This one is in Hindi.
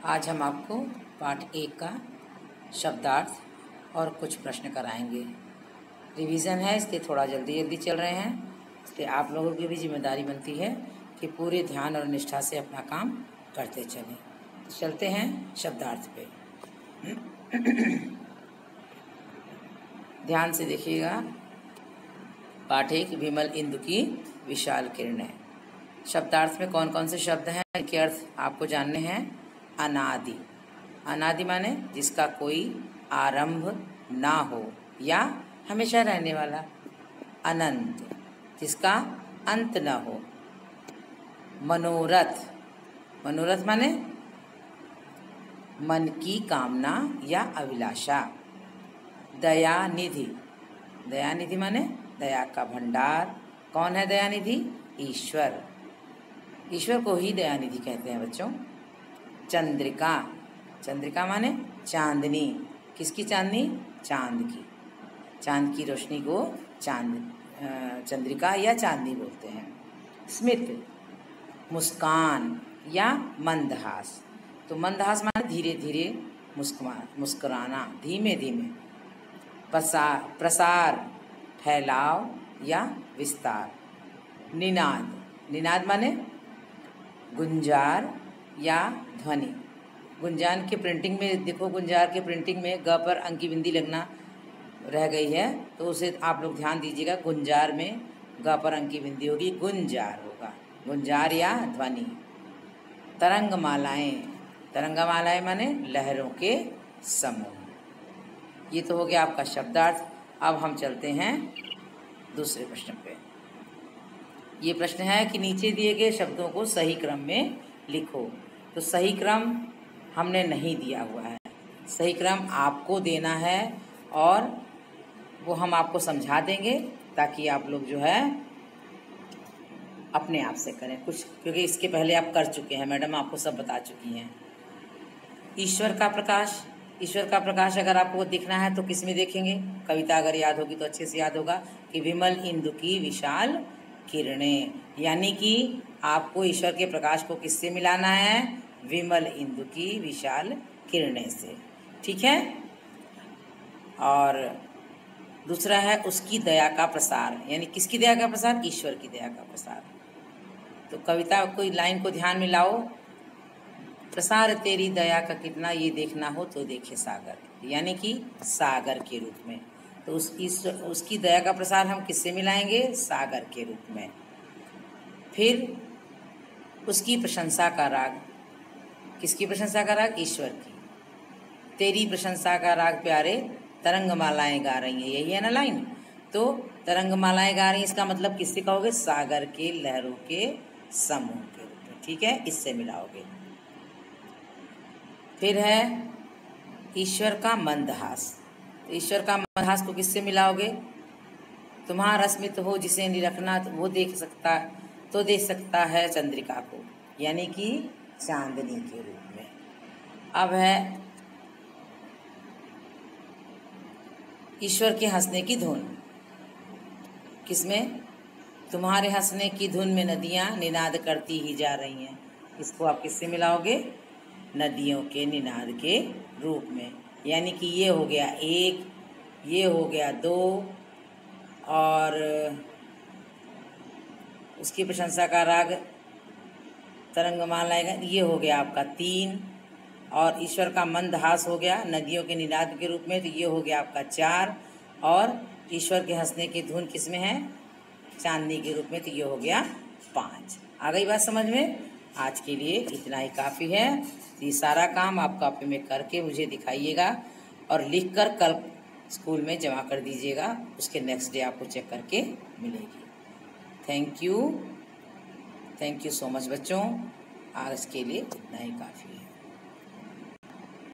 आज हम आपको पाठ 1 का शब्दार्थ और कुछ प्रश्न कराएंगे। रिवीजन है, इसलिए थोड़ा जल्दी चल रहे हैं। इसलिए आप लोगों की भी जिम्मेदारी बनती है कि पूरे ध्यान और निष्ठा से अपना काम करते चलें। तो चलते हैं शब्दार्थ पे। ध्यान से देखिएगा। पाठ 1 विमल इंदु की विशाल किरणें। शब्दार्थ में कौन कौन से शब्द हैं, इनके अर्थ आपको जानने हैं। अनादि, अनादि माने जिसका कोई आरंभ ना हो या हमेशा रहने वाला। अनंत, जिसका अंत ना हो। मनोरथ, मनोरथ माने मन की कामना या अभिलाषा। दयानिधि, दयानिधि माने दया का भंडार। कौन है दयानिधि? ईश्वर। ईश्वर को ही दयानिधि कहते हैं बच्चों। चंद्रिका, चंद्रिका माने चांदनी। किसकी चांदनी? चांद की। चांद की रोशनी को चंद्रिका या चांदनी बोलते हैं। स्मित, मुस्कान या मंदहास। तो मंदहास माने धीरे धीरे मुस्कुराना, धीमे धीमे। प्रसार, फैलाव या विस्तार। निनाद, निनाद माने गुंजार या ध्वनि। गुंजान के प्रिंटिंग में देखो, गुंजार के प्रिंटिंग में ग पर अंकी बिंदी लगना रह गई है, तो उसे आप लोग ध्यान दीजिएगा। गुंजार में ग पर अंकी बिंदी होगी, गुंजार होगा। गुंजार या ध्वनि। तरंगमालाएं, तरंगमालाएं माने लहरों के समूह। ये तो हो गया आपका शब्दार्थ। अब हम चलते हैं दूसरे प्रश्न पे। ये प्रश्न है कि नीचे दिए गए शब्दों को सही क्रम में लिखो। तो सही क्रम हमने नहीं दिया हुआ है, सही क्रम आपको देना है और वो हम आपको समझा देंगे ताकि आप लोग जो है अपने आप से करें कुछ, क्योंकि इसके पहले आप कर चुके हैं, मैडम आपको सब बता चुकी हैं। ईश्वर का प्रकाश, ईश्वर का प्रकाश अगर आपको दिखना है तो किस में देखेंगे? कविता अगर याद होगी तो अच्छे से याद होगा कि विमल इंदु की विशाल किरणें, यानी कि आपको ईश्वर के प्रकाश को किससे मिलाना है? विमल इंदु की विशाल किरणें से। ठीक है। और दूसरा है उसकी दया का प्रसार, यानी किसकी दया का प्रसार? ईश्वर की दया का प्रसार। तो कविता कोई लाइन को ध्यान में लाओ। प्रसार तेरी दया का कितना ये देखना हो तो देखे सागर, यानी कि सागर के रूप में। तो उसकी दया का प्रसार हम किससे मिलाएंगे? सागर के रूप में। फिर उसकी प्रशंसा का राग, किसकी प्रशंसा का राग? ईश्वर की। तेरी प्रशंसा का राग प्यारे तरंगमालाएं गा रही हैं, यही है ना लाइन। तो तरंगमालाएं गा रही हैं, इसका मतलब किससे कहोगे? सागर के लहरों के समूह के रूप में। ठीक है, इससे मिलाओगे। फिर है ईश्वर का मंदहास। तो ईश्वर का मंदहास को किससे मिलाओगे? तुम्हारा स्मित हो जिसे निरखना वो देख सकता है चंद्रिका को, यानी कि चांदनी के रूप में। अब है ईश्वर के हंसने की धुन, किसमें? तुम्हारे हंसने की धुन में नदियां निनाद करती ही जा रही हैं। इसको आप किससे मिलाओगे? नदियों के निनाद के रूप में, यानी कि ये हो गया 1, ये हो गया 2, और उसकी प्रशंसा का राग तरंगमालाएं, ये हो गया आपका 3, और ईश्वर का मंदहास हो गया नदियों के निनाद के रूप में, तो ये हो गया आपका 4, और ईश्वर के हंसने की धुन किसमें है? चांदनी के रूप में, तो ये हो गया 5। आ गई बात समझ में? आज के लिए इतना ही काफ़ी है। ये सारा काम आप कॉपी में करके मुझे दिखाइएगा और लिखकर कल स्कूल में जमा कर दीजिएगा। उसके नेक्स्ट डे आपको चेक करके मिलेगी। थैंक यू सो मच बच्चों। आज के लिए इतना ही काफ़ी है।